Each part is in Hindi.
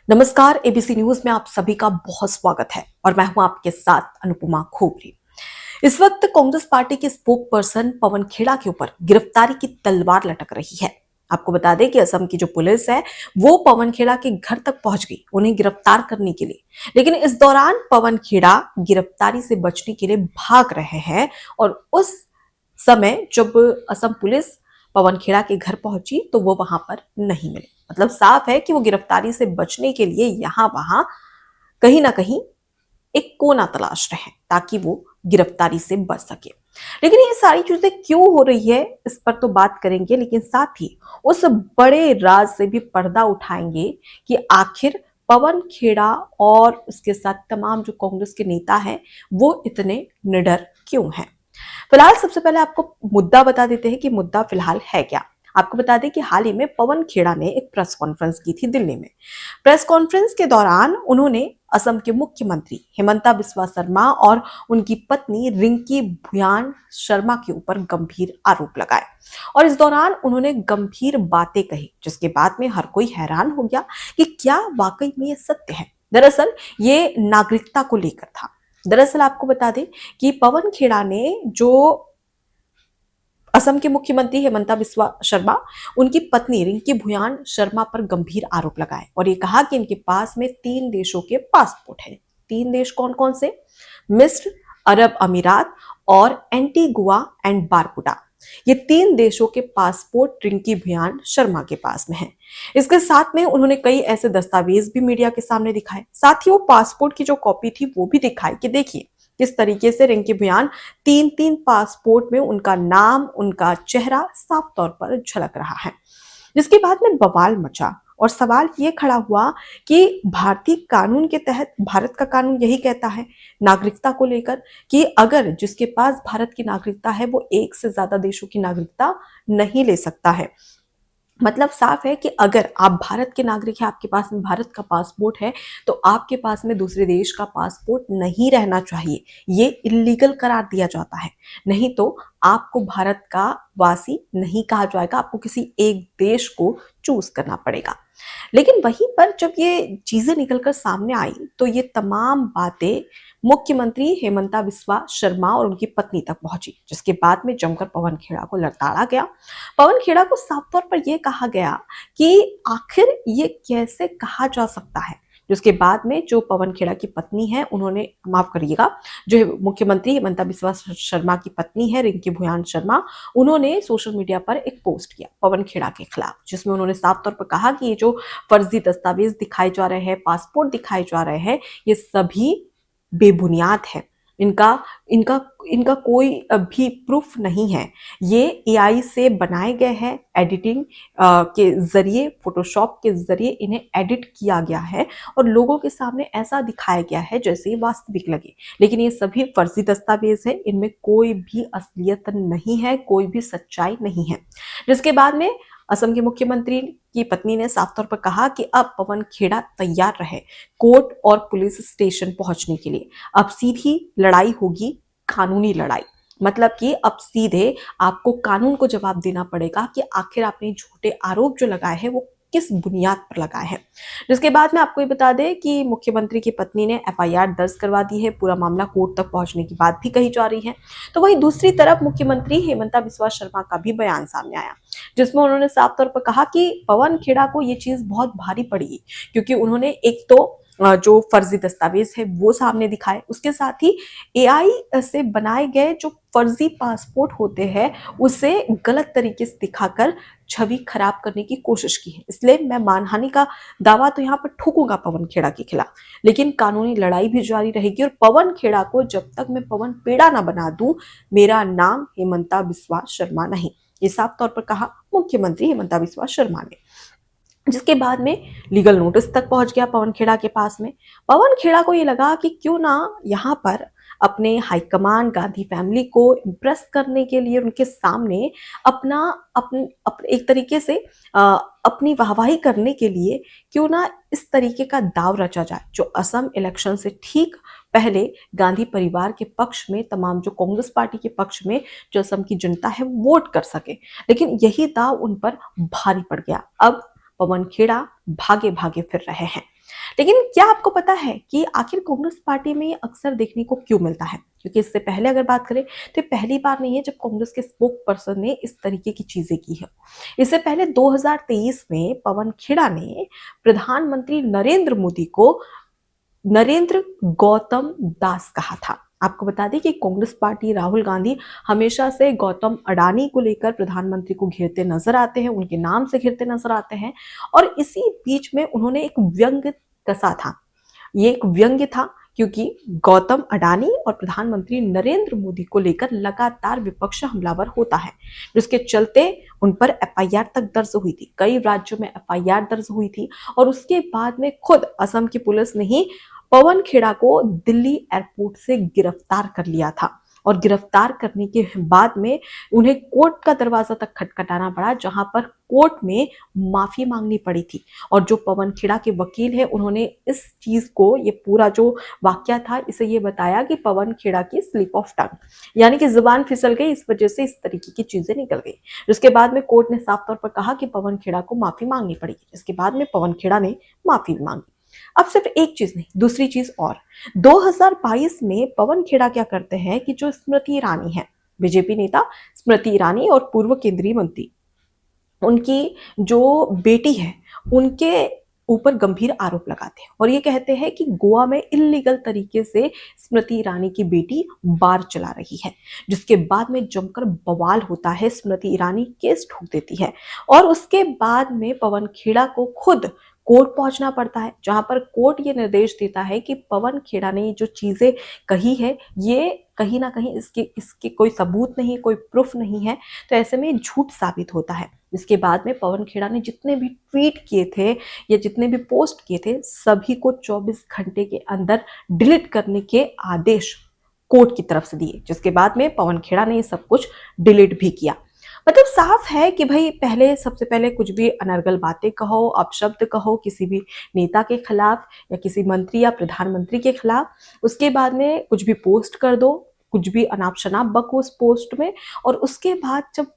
नमस्कार। एबीसी न्यूज में आप सभी का बहुत स्वागत है और मैं हूं आपके साथ अनुपमा खोबरी। इस वक्त कांग्रेस पार्टी के स्पोक पर्सन पवन खेड़ा के ऊपर गिरफ्तारी की तलवार लटक रही है। आपको बता दें कि असम की जो पुलिस है वो पवन खेड़ा के घर तक पहुंच गई उन्हें गिरफ्तार करने के लिए, लेकिन इस दौरान पवन खेड़ा गिरफ्तारी से बचने के लिए भाग रहे हैं और उस समय जब असम पुलिस पवन खेड़ा के घर पहुंची तो वो वहां पर नहीं मिले। मतलब साफ है कि वो गिरफ्तारी से बचने के लिए यहां वहां कहीं ना कहीं एक कोना तलाश रहे हैं ताकि वो गिरफ्तारी से बच सके। लेकिन ये सारी चीजें क्यों हो रही है इस पर तो बात करेंगे, लेकिन साथ ही उस बड़े राज से भी पर्दा उठाएंगे कि आखिर पवन खेड़ा और उसके साथ तमाम जो कांग्रेस के नेता हैं वो इतने निडर क्यों हैं। फिलहाल सबसे पहले आपको मुद्दा बता देते हैं कि मुद्दा फिलहाल है क्या। आपको बता दें कि हाल ही में पवन खेड़ा ने एक प्रेस कॉन्फ्रेंस की थी दिल्ली में। प्रेस कॉन्फ्रेंस के दौरान उन्होंने असम के मुख्यमंत्री हिमंता बिस्वा शर्मा और उनकी पत्नी रिंकी भुयान शर्मा के ऊपर गंभीर आरोप लगाए और इस दौरान उन्होंने गंभीर बातें कही, जिसके बाद में हर कोई हैरान हो गया कि क्या वाकई में ये सत्य है। दरअसल ये नागरिकता को लेकर था। दरअसल आपको बता दें कि पवन खेड़ा ने जो असम के मुख्यमंत्री हिमंता बिस्वा शर्मा, उनकी पत्नी रिंकी भुयान शर्मा पर गंभीर आरोप लगाए और ये कहा कि इनके पास में 3 देशों के पासपोर्ट हैं। 3 देश कौन कौन से? मिस्र, अरब अमीरात और एंटीगुआ एंड बारबुडा। ये 3 देशों के पासपोर्ट रिंकी भुयान शर्मा के पास में है। इसके साथ में उन्होंने कई ऐसे दस्तावेज भी मीडिया के सामने दिखाए। साथ ही वो पासपोर्ट की जो कॉपी थी वो भी दिखाई कि देखिए किस तरीके से रिंकी भुयान 3 पासपोर्ट में उनका नाम, उनका चेहरा साफ तौर पर झलक रहा है। जिसके बाद में बवाल मचा और सवाल ये खड़ा हुआ कि भारतीय कानून के तहत, भारत का कानून यही कहता है नागरिकता को लेकर कि अगर जिसके पास भारत की नागरिकता है वो एक से ज्यादा देशों की नागरिकता नहीं ले सकता है। मतलब साफ है कि अगर आप भारत के नागरिक हैं, आपके पास में भारत का पासपोर्ट है, तो आपके पास में दूसरे देश का पासपोर्ट नहीं रहना चाहिए। ये इलीगल करार दिया जाता है। नहीं तो आपको भारत का वासी नहीं कहा जाएगा, आपको किसी एक देश को चूज करना पड़ेगा। लेकिन वहीं पर जब ये चीजें निकलकर सामने आई तो ये तमाम बातें मुख्यमंत्री हेमंता बिस्वा शर्मा और उनकी पत्नी तक पहुंची, जिसके बाद में जमकर पवन खेड़ा को लड़ाड़ा गया। पवन खेड़ा को साफ तौर पर यह कहा गया कि आखिर ये कैसे कहा जा सकता है। जिसके बाद में जो पवन खेड़ा की पत्नी है, उन्होंने, माफ करिएगा, जो मुख्यमंत्री हिमंता बिस्वा शर्मा की पत्नी है रिंकी भुयान शर्मा, उन्होंने सोशल मीडिया पर एक पोस्ट किया पवन खेड़ा के खिलाफ, जिसमें उन्होंने साफ तौर पर कहा कि ये जो फर्जी दस्तावेज दिखाए जा रहे हैं, पासपोर्ट दिखाए जा रहे हैं, ये सभी बेबुनियाद है। इनका इनका इनका कोई भी प्रूफ नहीं है। ये एआई से बनाए गए हैं, एडिटिंग के जरिए, फोटोशॉप के जरिए इन्हें एडिट किया गया है और लोगों के सामने ऐसा दिखाया गया है जैसे ये वास्तविक लगे। लेकिन ये सभी फर्जी दस्तावेज है, इनमें कोई भी असलियत नहीं है, कोई भी सच्चाई नहीं है। जिसके बाद में असम के मुख्यमंत्री की पत्नी ने साफ तौर पर कहा कि अब पवन खेड़ा तैयार रहे कोर्ट और पुलिस स्टेशन पहुंचने के लिए। अब सीधी लड़ाई होगी, कानूनी लड़ाई। मतलब कि अब सीधे आपको कानून को जवाब देना पड़ेगा कि आखिर आपने झूठे आरोप जो लगाए हैं वो किस बुनियाद पर लगाए हैं। जिसके बाद में आपको ये बता दें कि मुख्यमंत्री की पत्नी ने एफआईआर दर्ज करवा दी है। पूरा मामला कोर्ट तक पहुंचने की बात भी कही जा रही है। तो वहीं दूसरी तरफ मुख्यमंत्री हेमंता बिस्वा शर्मा का भी बयान सामने आया, जिसमें उन्होंने साफ तौर पर कहा कि पवन खेड़ा को ये चीज बहुत भारी पड़ी, क्योंकि उन्होंने एक तो जो फर्जी दस्तावेज है वो सामने दिखाए, उसके साथ ही एआई से बनाए गए जो फर्जी पासपोर्ट होते हैं उसे गलत तरीके से दिखाकर छवि खराब करने की कोशिश की है। इसलिए मैं मानहानि का दावा तो यहाँ पर ठोकूंगा पवन खेड़ा के खिलाफ, लेकिन कानूनी लड़ाई भी जारी रहेगी और पवन खेड़ा को जब तक मैं पवन पेड़ा ना बना दूं, मेरा नाम हेमंता बिस्वा शर्मा नहीं। ये साफ तौर पर कहा मुख्यमंत्री हेमंता बिस्वा शर्मा ने। जिसके बाद में लीगल नोटिस तक पहुंच गया पवन खेड़ा के पास में। पवन खेड़ा को ये लगा कि क्यों ना यहाँ पर अपने हाईकमान गांधी फैमिली को इम्प्रेस करने के लिए उनके सामने अपना एक तरीके से अपनी वाहवाही करने के लिए क्यों ना इस तरीके का दाव रचा जाए जो असम इलेक्शन से ठीक पहले गांधी परिवार के पक्ष में, तमाम जो कांग्रेस पार्टी के पक्ष में जो असम की जनता है वोट कर सके। लेकिन यही दाव उन पर भारी पड़ गया। अब पवन खेड़ा भागे भागे फिर रहे हैं। लेकिन क्या आपको पता है कि आखिर कांग्रेस पार्टी में ये अक्सर देखने को क्यों मिलता है? क्योंकि इससे पहले अगर बात करें तो ये पहली बार नहीं है जब कांग्रेस के स्पोक पर्सन ने इस तरीके की चीजें की है। इससे पहले 2023 में पवन खेड़ा ने प्रधानमंत्री नरेंद्र मोदी को नरेंद्र गौतम दास कहा था। आपको बता दें कि कांग्रेस पार्टी राहुल गांधी हमेशा से गौतम अडानी को लेकर प्रधानमंत्री को घेरते नजर आते हैं, उनके नाम से घेरते नजर आते हैं। और इसी बीच में उन्होंने एक व्यंग्य कसा था। ये एक व्यंग्य था क्योंकि गौतम अडानी और प्रधानमंत्री नरेंद्र मोदी को लेकर लगातार विपक्ष हमलावर होता है, जिसके चलते उन पर एफआईआर तक दर्ज हुई थी। कई राज्यों में एफआईआर दर्ज हुई थी और उसके बाद में खुद असम की पुलिस ने ही पवन खेड़ा को दिल्ली एयरपोर्ट से गिरफ्तार कर लिया था। और गिरफ्तार करने के बाद में उन्हें कोर्ट का दरवाजा तक खटखटाना पड़ा, जहां पर कोर्ट में माफी मांगनी पड़ी थी। और जो पवन खेड़ा के वकील है, उन्होंने इस चीज को, ये पूरा जो वाकया था, इसे ये बताया कि पवन खेड़ा की स्लिप ऑफ टंग, यानी कि जुबान फिसल गई, इस वजह से इस तरीके की चीजें निकल गई। जिसके बाद में कोर्ट ने साफ तौर पर कहा कि पवन खेड़ा को माफी मांगनी पड़ेगी। इसके बाद में पवन खेड़ा ने माफी मांगी। अब सिर्फ एक चीज नहीं, दूसरी चीज और। 2022 में पवन खेड़ा क्या करते हैं कि जो स्मृति ईरानी है, बीजेपी नेता स्मृति ईरानी और पूर्व केंद्रीय मंत्री, उनकी जो बेटी है, उनके ऊपर गंभीर आरोप लगाते हैं और ये कहते हैं कि गोवा में इलीगल तरीके से स्मृति ईरानी की बेटी बार चला रही है। जिसके बाद में जमकर बवाल होता है, स्मृति ईरानी केस ठोक देती है और उसके बाद में पवन खेड़ा को खुद कोर्ट पहुंचना पड़ता है, जहां पर कोर्ट ये निर्देश देता है कि पवन खेड़ा ने जो चीजें कही है, ये कहीं ना कहीं इसके कोई सबूत नहीं, कोई प्रूफ नहीं है, तो ऐसे में झूठ साबित होता है। इसके बाद में पवन खेड़ा ने जितने भी ट्वीट किए थे या जितने भी पोस्ट किए थे, सभी को 24 घंटे के अंदर डिलीट करने के आदेश कोर्ट की तरफ से दिए। जिसके बाद में पवन खेड़ा ने ये सब कुछ डिलीट भी किया। मतलब साफ है कि भाई पहले, सबसे पहले कुछ भी अनर्गल बातें कहो, अपशब्द कहो किसी भी नेता के खिलाफ या किसी मंत्री या प्रधानमंत्री के खिलाफ, उसके बाद में कुछ भी पोस्ट कर दो, कुछ भी अनाप शनाप बको उस पोस्ट में, और उसके बाद जब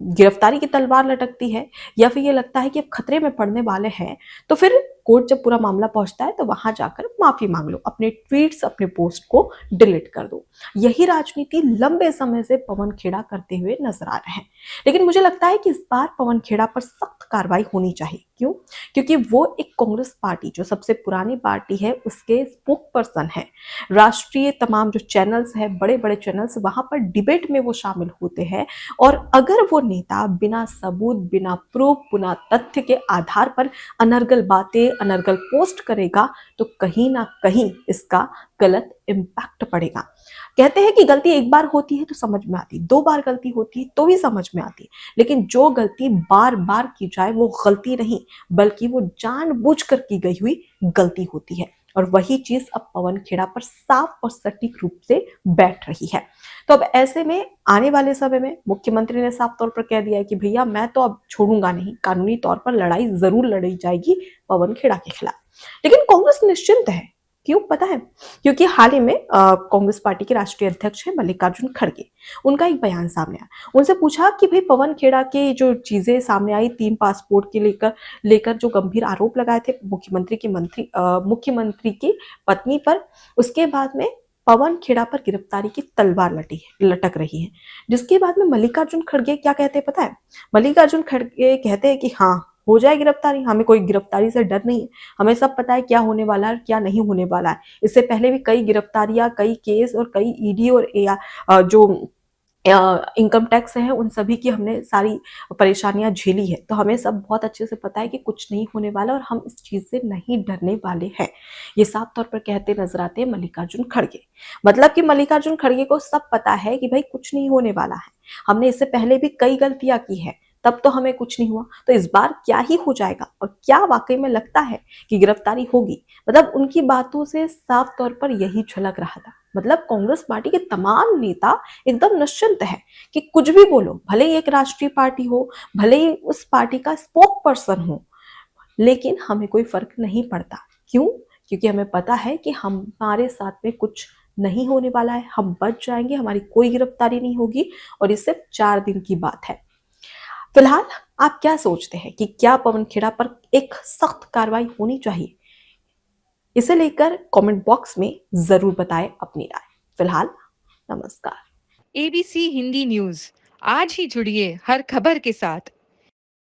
गिरफ्तारी की तलवार लटकती है या फिर ये लगता है कि अब खतरे में पड़ने वाले हैं, तो फिर कोर्ट जब पूरा मामला पहुंचता है तो वहां जाकर माफी मांग लो, अपने ट्वीट्स, अपने पोस्ट को डिलीट कर दो। यही राजनीति लंबे समय से पवन खेड़ा करते हुए नजर आ रहे हैं। लेकिन मुझे लगता है कि इस बार पवन खेड़ा पर सख्त कार्रवाई होनी चाहिए। क्यों? क्योंकि वो एक कांग्रेस पार्टी, जो सबसे पुरानी पार्टी है, उसके स्पोक पर्सन है। राष्ट्रीय तमाम जो चैनल्स है, बड़े बड़े चैनल्स, वहां पर डिबेट में वो शामिल होते हैं। और अगर वो नेता बिना सबूत, बिना प्रूफ, बिना तथ्य के आधार पर अनर्गल बातें, अनर्गल पोस्ट करेगा, तो कहीं ना कहीं इसका गलत इम्पैक्ट पड़ेगा। कहते हैं कि गलती एक बार होती है तो समझ में आती, 2 बार गलती होती है तो भी समझ में आती, लेकिन जो गलती बार बार की जाए वो गलती नहीं, बल्कि वो जानबूझकर की गई हुई गलती होती है। और वही चीज अब पवन खेड़ा पर साफ और सटीक रूप से बैठ रही है। तो अब ऐसे में आने वाले समय में मुख्यमंत्री ने साफ तौर पर कह दिया है कि भैया मैं तो अब छोड़ूंगा नहीं, कानूनी तौर पर लड़ाई जरूर लड़ी जाएगी पवन खेड़ा के खिलाफ। लेकिन कांग्रेस निश्चिंत है। क्यों पता है? क्योंकि हाल ही में कांग्रेस पार्टी के राष्ट्रीय अध्यक्ष है मल्लिकार्जुन खड़गे, उनका एक बयान सामने आया। उनसे पूछा कि भाई पवन खेड़ा के जो चीजें सामने आई, 3 पासपोर्ट के लेकर जो गंभीर आरोप लगाए थे मुख्यमंत्री की पत्नी पर, उसके बाद में पवन खेड़ा पर गिरफ्तारी की तलवार लटक रही है। जिसके बाद में मल्लिकार्जुन खड़गे क्या कहते हैं पता है? मल्लिकार्जुन खड़गे कहते हैं कि हाँ, हो जाए गिरफ्तारी, हमें कोई गिरफ्तारी से डर नहीं है, हमें सब पता है क्या होने वाला है, क्या नहीं होने वाला है। इससे पहले भी कई गिरफ्तारियां, कई केस और कई ईडी और जो इनकम टैक्स है, उन सभी की हमने सारी परेशानियां झेली है, तो हमें सब बहुत अच्छे से पता है कि कुछ नहीं होने वाला और हम इस चीज से नहीं डरने वाले हैं। ये साफ तौर पर कहते नजर आते हैं मल्लिकार्जुन खड़गे। मतलब कि मल्लिकार्जुन खड़गे को सब पता है कि भाई कुछ नहीं होने वाला है, हमने इससे पहले भी कई गलतियां की है, तब तो हमें कुछ नहीं हुआ, तो इस बार क्या ही हो जाएगा। और क्या वाकई में लगता है कि गिरफ्तारी होगी? मतलब उनकी बातों से साफ तौर पर यही झलक रहा था। मतलब कांग्रेस पार्टी के तमाम नेता एकदम निश्चिंत है कि कुछ भी बोलो, भले ही एक राष्ट्रीय पार्टी हो, भले ही उस पार्टी का स्पोक पर्सन हो, लेकिन हमें कोई फर्क नहीं पड़ता। क्यों? क्योंकि हमें पता है कि हमारे साथ में कुछ नहीं होने वाला है, हम बच जाएंगे, हमारी कोई गिरफ्तारी नहीं होगी और ये सिर्फ 4 दिन की बात है। फिलहाल आप क्या सोचते हैं कि क्या पवन खेड़ा पर एक सख्त कार्रवाई होनी चाहिए? इसे लेकर कमेंट बॉक्स में जरूर बताएं अपनी राय। फिलहाल नमस्कार। ABC हिंदी न्यूज, आज ही जुड़िए हर खबर के साथ।